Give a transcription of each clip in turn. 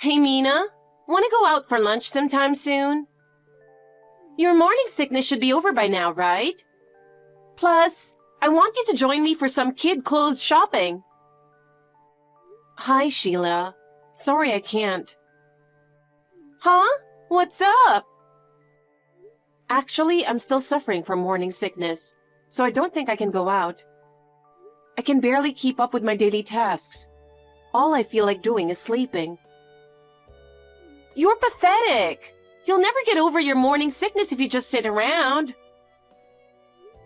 Hey, Mina, want to go out for lunch sometime soon? Your morning sickness should be over by now, right? Plus, I want you to join me for some kid clothes shopping. Hi, Sheila. Sorry I can't. Huh? What's up? Actually, I'm still suffering from morning sickness, so I don't think I can go out. I can barely keep up with my daily tasks. All I feel like doing is sleeping. You're pathetic. You'll never get over your morning sickness if you just sit around.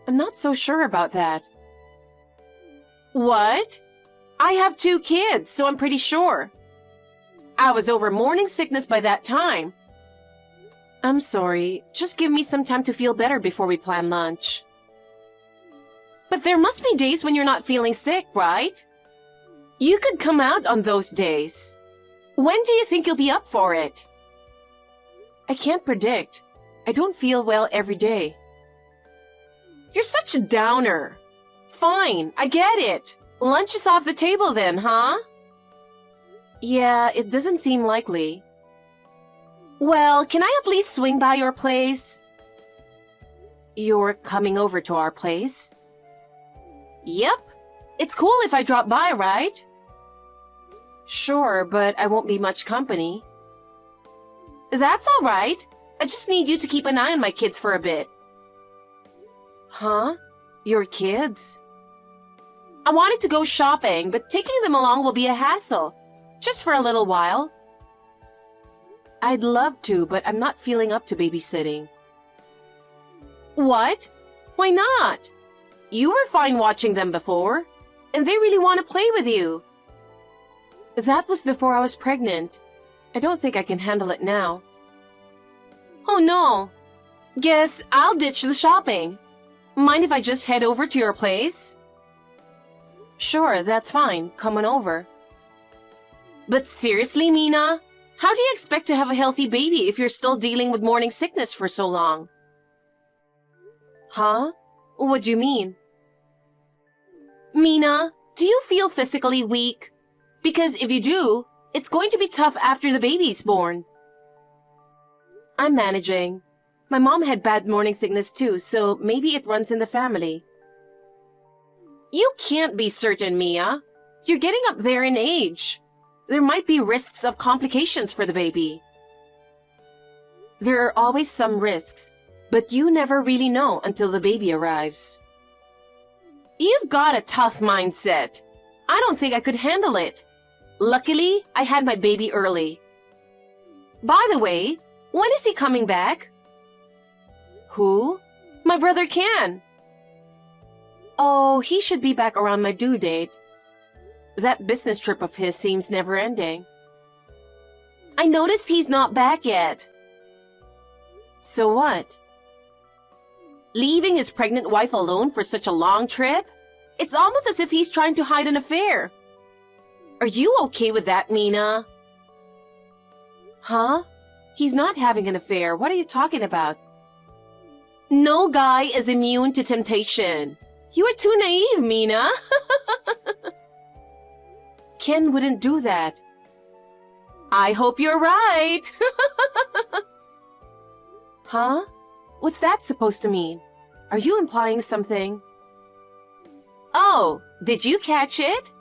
I'm not so sure about that. What? I have 2 kids, so I'm pretty sure. I was over morning sickness by that time. I'm sorry. Just give me some time to feel better before we plan lunch. But there must be days when you're not feeling sick, right? You could come out on those days. When do you think you'll be up for it? I can't predict. I don't feel well every day. You're such a downer. Fine, I get it. Lunch is off the table then, huh? Yeah, it doesn't seem likely. Well, can I at least swing by your place? You're coming over to our place? Yep. It's cool if I drop by, right? Sure, but I won't be much company. That's all right. I just need you to keep an eye on my kids for a bit. Huh? Your kids? I wanted to go shopping, but taking them along will be a hassle. Just for a little while. I'd love to, but I'm not feeling up to babysitting. What? Why not? You were fine watching them before, and they really want to play with you. That was before I was pregnant. I don't think I can handle it now. Oh no. Guess I'll ditch the shopping. Mind if I just head over to your place? Sure, that's fine. Come on over. But seriously, Mina? How do you expect to have a healthy baby if you're still dealing with morning sickness for so long? Huh? What do you mean? Mina, do you feel physically weak? Because if you do, it's going to be tough after the baby's born. I'm managing. My mom had bad morning sickness too, so maybe it runs in the family. You can't be certain, Mia. You're getting up there in age. There might be risks of complications for the baby. There are always some risks, but you never really know until the baby arrives. You've got a tough mindset. I don't think I could handle it. Luckily, I had my baby early. By the way, when is he coming back? Who? My brother Ken. Oh, he should be back around my due date. That business trip of his seems never-ending. I noticed he's not back yet. So what? Leaving his pregnant wife alone for such a long trip? It's almost as if he's trying to hide an affair. Are you okay with that, Mina? Huh? He's not having an affair. What are you talking about? No guy is immune to temptation. You are too naive, Mina. Ken wouldn't do that. I hope you're right. Huh? What's that supposed to mean? Are you implying something? Oh, did you catch it?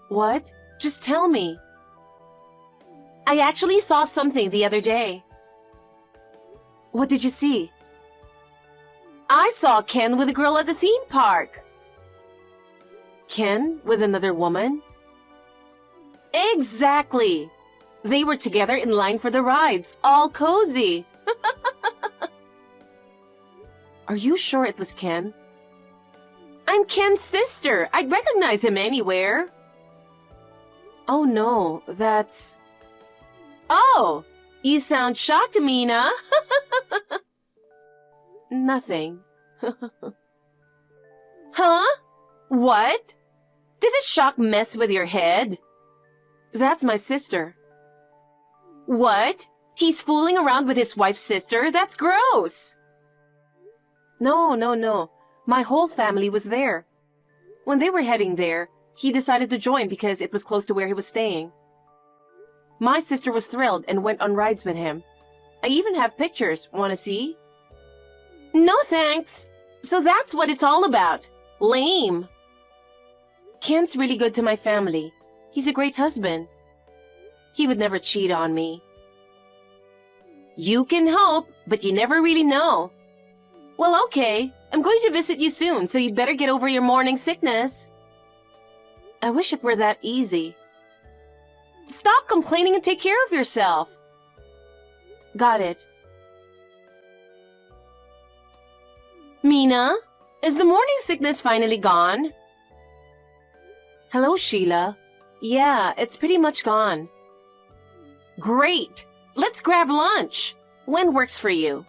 What? Just tell me. I actually saw something the other day. What did you see? I saw Ken with a girl at the theme park. Ken with another woman? Exactly. They were together in line for the rides, all cozy. Are you sure it was Ken? I'm Ken's sister. I'd recognize him anywhere. Oh no, that's... Oh, you sound shocked, Mina. Nothing. Huh? What? Did the shock mess with your head? That's my sister. What? He's fooling around with his wife's sister? That's gross. No. My whole family was there. When they were heading there, he decided to join because it was close to where he was staying. My sister was thrilled and went on rides with him. I even have pictures. Want to see? No thanks. So that's what it's all about. Lame. Ken's really good to my family. He's a great husband. He would never cheat on me. You can hope, but you never really know. Well, okay. I'm going to visit you soon, so you'd better get over your morning sickness. I wish it were that easy. Stop complaining and take care of yourself. Got it. Mina, is the morning sickness finally gone? Hello, Sheila. Yeah, it's pretty much gone. Great. Let's grab lunch. When works for you?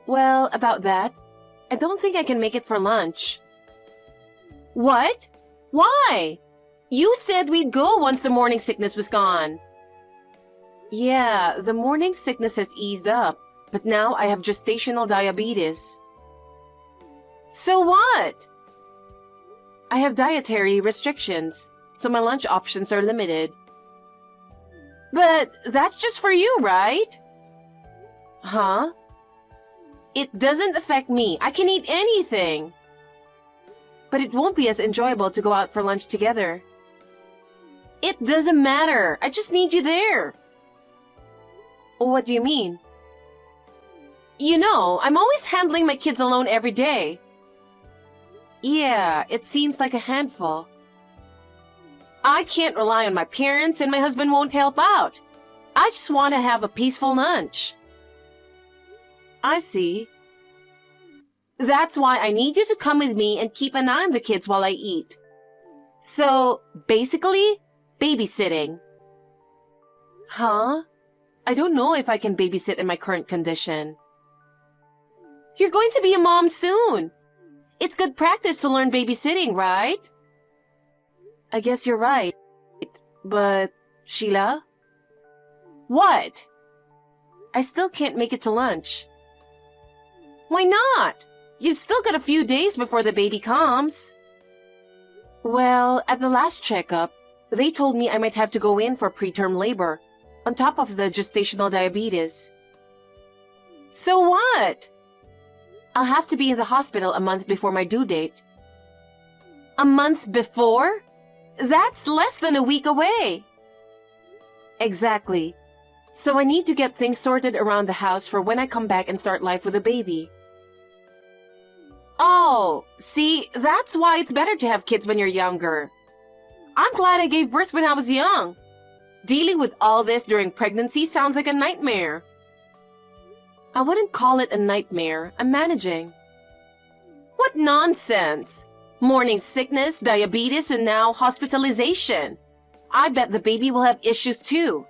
Well, about that. I don't think I can make it for lunch. What? Why? You said we'd go once the morning sickness was gone. Yeah, the morning sickness has eased up, but now I have gestational diabetes. So what? I have dietary restrictions, so my lunch options are limited. But that's just for you, right? Huh? It doesn't affect me. I can eat anything. But it won't be as enjoyable to go out for lunch together. It doesn't matter. I just need you there. What do you mean? You know, I'm always handling my kids alone every day. Yeah, it seems like a handful. I can't rely on my parents and my husband won't help out. I just want to have a peaceful lunch. I see. That's why I need you to come with me and keep an eye on the kids while I eat. So, basically, babysitting. Huh? I don't know if I can babysit in my current condition. You're going to be a mom soon. It's good practice to learn babysitting, right? I guess you're right. But, Sheila? What? I still can't make it to lunch. Why not? You've still got a few days before the baby comes. Well, at the last checkup, they told me I might have to go in for preterm labor, on top of the gestational diabetes. So what? I'll have to be in the hospital a month before my due date. A month before? That's less than a week away. Exactly. So I need to get things sorted around the house for when I come back and start life with a baby. Oh, see, that's why it's better to have kids when you're younger. I'm glad I gave birth when I was young. Dealing with all this during pregnancy sounds like a nightmare. I wouldn't call it a nightmare. I'm managing. What nonsense! Morning sickness, diabetes, and now hospitalization. I bet the baby will have issues too.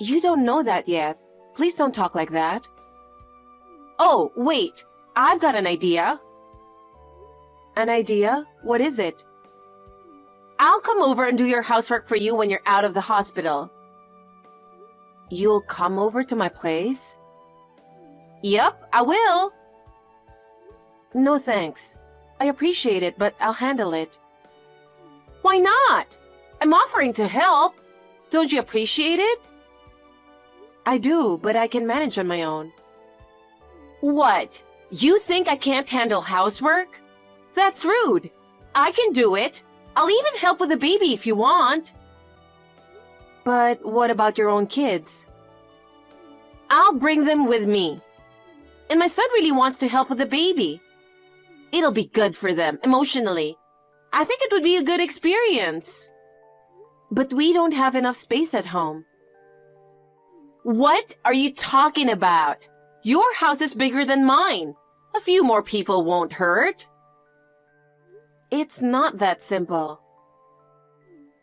You don't know that yet. Please don't talk like that. Oh, wait. I've got an idea. An idea? What is it? I'll come over and do your housework for you when you're out of the hospital. You'll come over to my place? Yep, I will. No thanks. I appreciate it, but I'll handle it. Why not? I'm offering to help. Don't you appreciate it? I do, but I can manage on my own. What? You think I can't handle housework? That's rude. I can do it. I'll even help with the baby if you want. But what about your own kids? I'll bring them with me. And my son really wants to help with the baby. It'll be good for them, emotionally. I think it would be a good experience. But we don't have enough space at home. What are you talking about? Your house is bigger than mine. A few more people won't hurt. It's not that simple.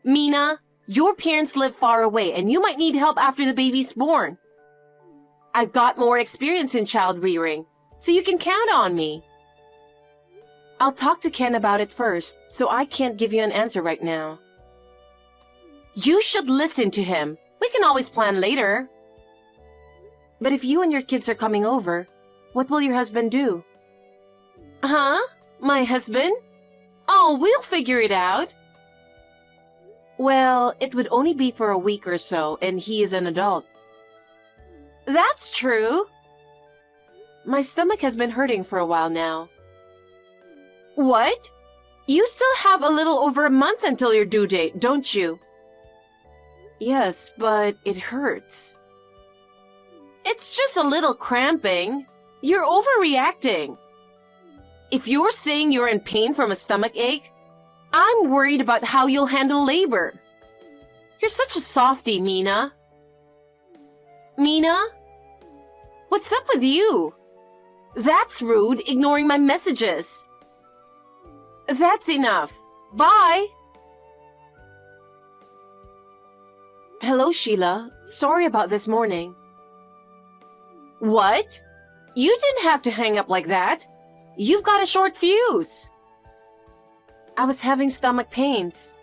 Mina, your parents live far away and you might need help after the baby's born. I've got more experience in child rearing, so you can count on me. I'll talk to Ken about it first, so I can't give you an answer right now. You should listen to him. We can always plan later. But if you and your kids are coming over, what will your husband do? Huh? My husband? Oh, we'll figure it out. Well, it would only be for a week or so, and he is an adult. That's true. My stomach has been hurting for a while now. What? You still have a little over a month until your due date, don't you? Yes, but it hurts. It's just a little cramping. You're overreacting. If you're saying you're in pain from a stomach ache, I'm worried about how you'll handle labor. You're such a softie, Mina. Mina? What's up with you? That's rude, ignoring my messages. That's enough. Bye. Hello, Sheila. Sorry about this morning. What? You didn't have to hang up like that. You've got a short fuse. I was having stomach pains.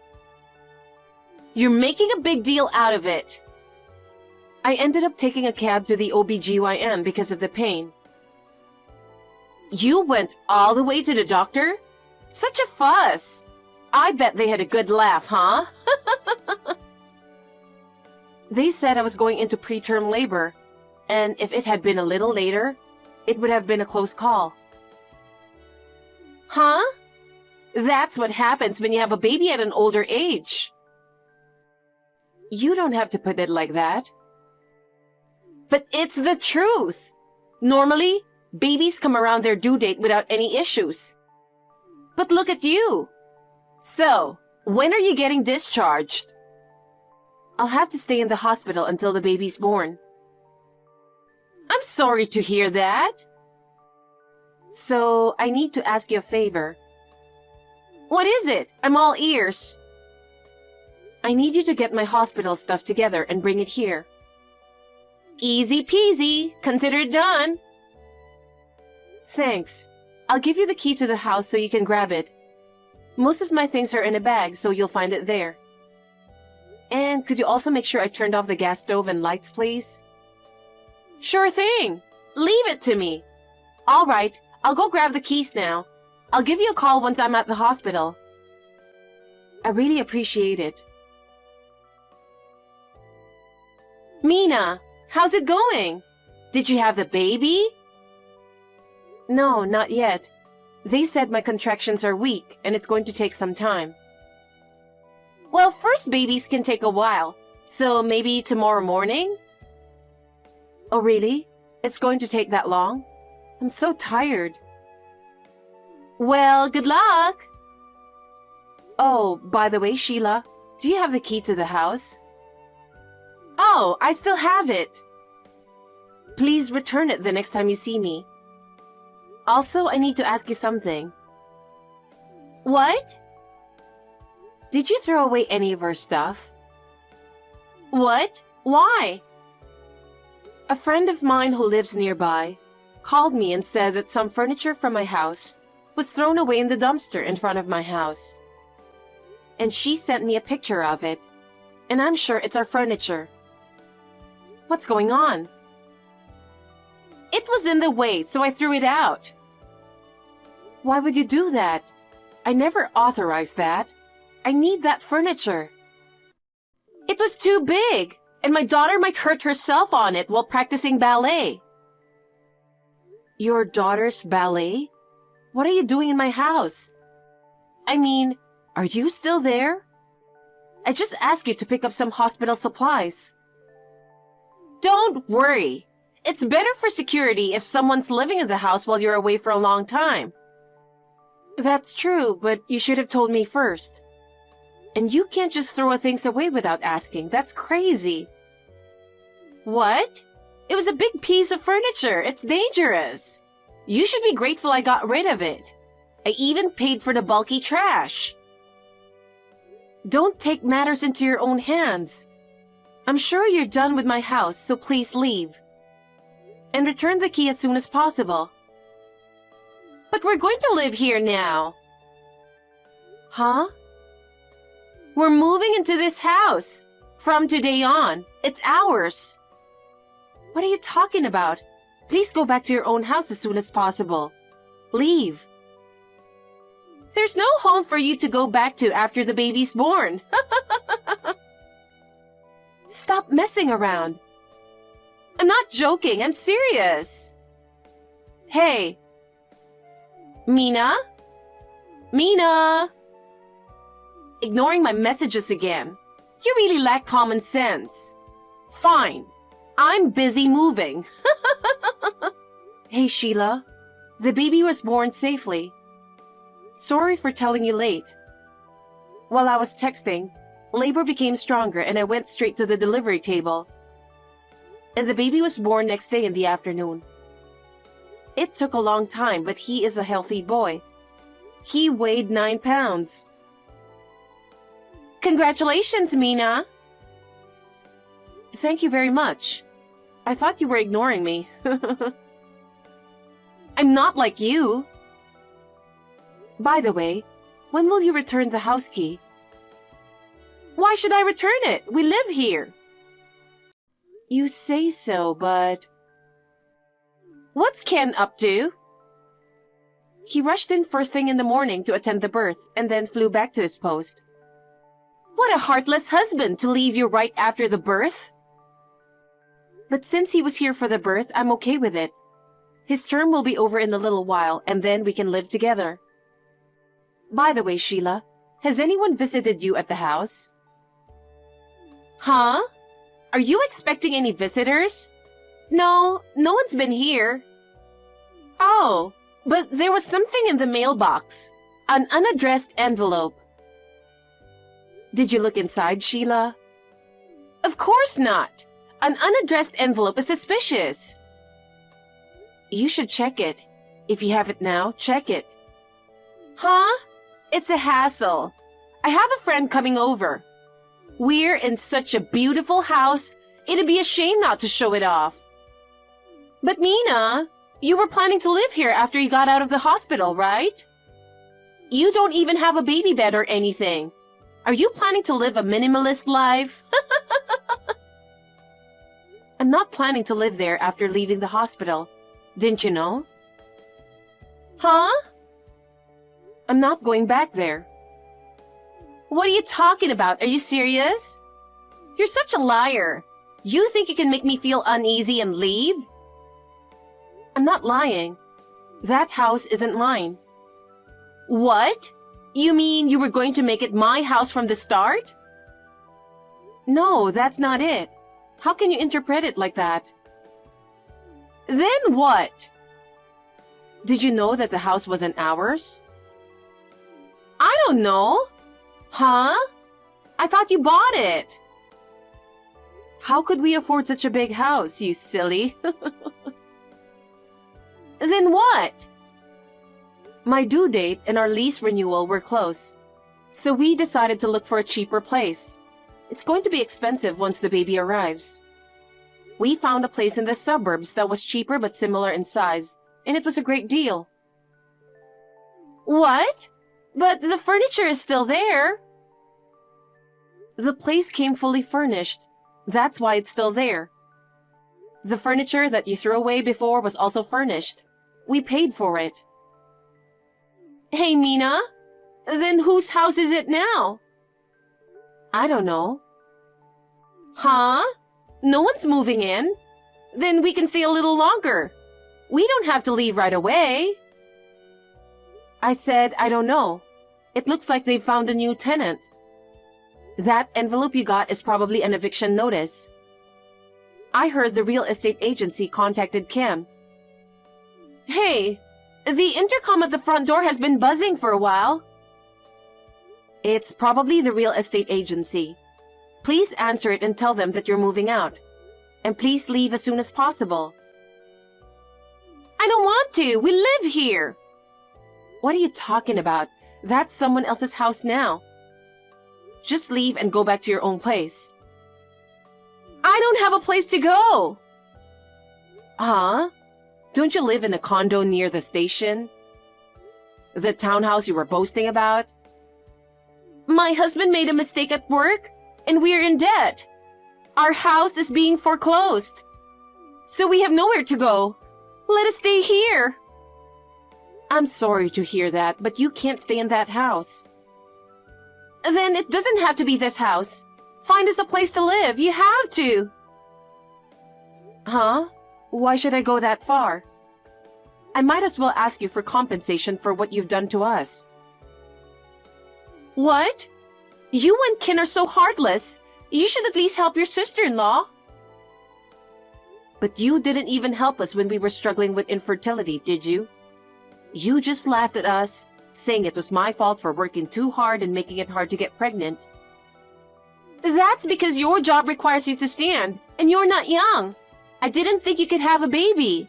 You're making a big deal out of it. I ended up taking a cab to the OBGYN because of the pain. You went all the way to the doctor? Such a fuss. I bet they had a good laugh, huh? They said I was going into preterm labor, and if it had been a little later, it would have been a close call. Huh? That's what happens when you have a baby at an older age. You don't have to put it like that. But it's the truth. Normally, babies come around their due date without any issues. But look at you. So, when are you getting discharged? I'll have to stay in the hospital until the baby's born. I'm sorry to hear that. So, I need to ask you a favor. What is it? I'm all ears. I need you to get my hospital stuff together and bring it here. Easy peasy. Consider it done. Thanks. I'll give you the key to the house so you can grab it. Most of my things are in a bag, so you'll find it there. And could you also make sure I turned off the gas stove and lights, please? Sure thing. Leave it to me. All right, I'll go grab the keys now. I'll give you a call once I'm at the hospital. I really appreciate it. Mina, how's it going? Did you have the baby? No, not yet. They said my contractions are weak and it's going to take some time. Well, first babies can take a while, so maybe tomorrow morning? Oh, really? It's going to take that long? I'm so tired. Well, good luck! Oh, by the way, Sheila, do you have the key to the house? Oh, I still have it. Please return it the next time you see me. Also, I need to ask you something. What? Did you throw away any of our stuff? What? Why? A friend of mine who lives nearby called me and said that some furniture from my house was thrown away in the dumpster in front of my house. And she sent me a picture of it, and I'm sure it's our furniture. What's going on? It was in the way, so I threw it out. Why would you do that? I never authorized that. I need that furniture. It was too big, and my daughter might hurt herself on it while practicing ballet. Your daughter's ballet? What are you doing in my house? I mean, are you still there? I just asked you to pick up some hospital supplies. Don't worry. It's better for security if someone's living in the house while you're away for a long time. That's true, but you should have told me first. And you can't just throw things away without asking. That's crazy. What? It was a big piece of furniture. It's dangerous. You should be grateful I got rid of it. I even paid for the bulky trash. Don't take matters into your own hands. I'm sure you're done with my house, so please leave. And return the key as soon as possible. But we're going to live here now. Huh? We're moving into this house. From today on, it's ours. What are you talking about? Please go back to your own house as soon as possible. Leave. there's no home for you to go back to after the baby's born. Stop messing around. I'm not joking, I'm serious. Hey. Mina? Mina? Ignoring my messages again. You really lack common sense. Fine. I'm busy moving. Hey, Sheila. The baby was born safely. Sorry for telling you late. While I was texting, labor became stronger and I went straight to the delivery table. And the baby was born next day in the afternoon. It took a long time, but he is a healthy boy. He weighed 9 pounds. Congratulations, Mina! Thank you very much. I thought you were ignoring me. I'm not like you. By the way, when will you return the house key? Why should I return it? We live here. You say so, but... What's Ken up to? He rushed in first thing in the morning to attend the birth and then flew back to his post. What a heartless husband to leave you right after the birth. But since he was here for the birth, I'm okay with it. His term will be over in a little while and then we can live together. By the way, Sheila, has anyone visited you at the house? Huh? Are you expecting any visitors? No, no one's been here. Oh, but there was something in the mailbox. An unaddressed envelope. Did you look inside, Sheila? Of course not. An unaddressed envelope is suspicious. You should check it. If you have it now, check it. Huh? It's a hassle. I have a friend coming over. We're in such a beautiful house, it'd be a shame not to show it off. But Mina, you were planning to live here after you got out of the hospital, right? You don't even have a baby bed or anything. Are you planning to live a minimalist life? I'm not planning to live there after leaving the hospital. Didn't you know? Huh? I'm not going back there. What are you talking about? Are you serious? You're such a liar. You think you can make me feel uneasy and leave? I'm not lying. That house isn't mine. What? You mean you were going to make it my house from the start? No, that's not it. How can you interpret it like that? Then what? Did you know that the house wasn't ours? I don't know. Huh? I thought you bought it. How could we afford such a big house, you silly? Then what? My due date and our lease renewal were close, so we decided to look for a cheaper place. It's going to be expensive once the baby arrives. We found a place in the suburbs that was cheaper but similar in size, and it was a great deal. What? But the furniture is still there. The place came fully furnished. That's why it's still there. The furniture that you threw away before was also furnished. We paid for it. Hey, Mina, then whose house is it now? I don't know. Huh? No one's moving in? Then we can stay a little longer. We don't have to leave right away. I said, I don't know. It looks like they've found a new tenant. That envelope you got is probably an eviction notice. I heard the real estate agency contacted Ken. Hey, the intercom at the front door has been buzzing for a while. It's probably the real estate agency. Please answer it and tell them that you're moving out. And please leave as soon as possible. I don't want to. We live here. What are you talking about? That's someone else's house now. Just leave and go back to your own place. I don't have a place to go. Huh? Don't you live in a condo near the station? The townhouse you were boasting about? My husband made a mistake at work, and we're in debt. Our house is being foreclosed. So we have nowhere to go. Let us stay here. I'm sorry to hear that, but you can't stay in that house. Then it doesn't have to be this house. Find us a place to live. You have to. Huh? Why should I go that far? I might as well ask you for compensation for what you've done to us. What? You and Ken are so heartless. You should at least help your sister-in-law. But you didn't even help us when we were struggling with infertility, did you? You just laughed at us, saying it was my fault for working too hard and making it hard to get pregnant. That's because your job requires you to stand, and you're not young. I didn't think you could have a baby.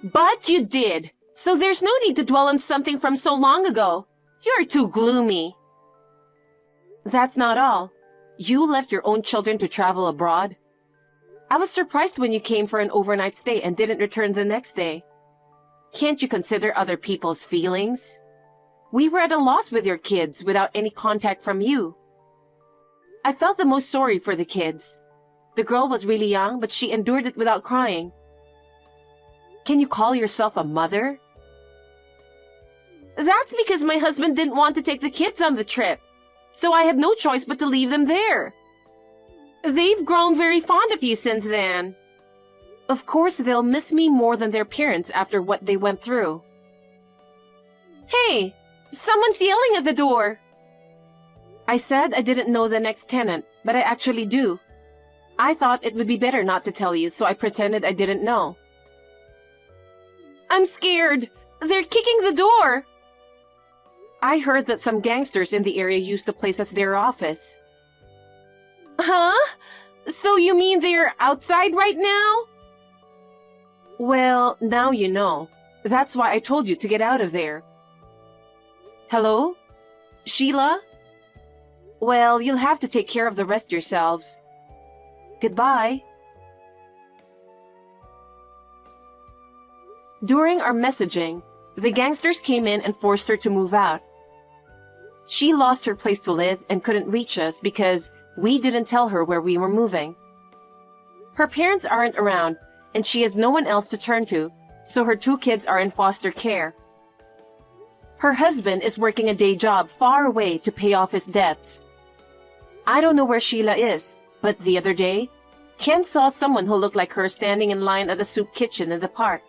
But you did, so there's no need to dwell on something from so long ago. You're too gloomy. That's not all. You left your own children to travel abroad. I was surprised when you came for an overnight stay and didn't return the next day. Can't you consider other people's feelings? We were at a loss with your kids without any contact from you. I felt the most sorry for the kids. The girl was really young, but she endured it without crying. Can you call yourself a mother? That's because my husband didn't want to take the kids on the trip, so I had no choice but to leave them there. They've grown very fond of you since then. Of course, they'll miss me more than their parents after what they went through. Hey, someone's yelling at the door. I said I didn't know the next tenant, but I actually do. I thought it would be better not to tell you, so I pretended I didn't know. I'm scared. They're kicking the door. I heard that some gangsters in the area used the place as their office. Huh? So you mean they're outside right now? Well, now you know. That's why I told you to get out of there. Hello? Sheila? Well, you'll have to take care of the rest yourselves. Goodbye. During our messaging, the gangsters came in and forced her to move out. She lost her place to live and couldn't reach us because we didn't tell her where we were moving. Her parents aren't around, and she has no one else to turn to, so her 2 kids are in foster care. Her husband is working a day job far away to pay off his debts. I don't know where Sheila is, but the other day, Ken saw someone who looked like her standing in line at the soup kitchen in the park.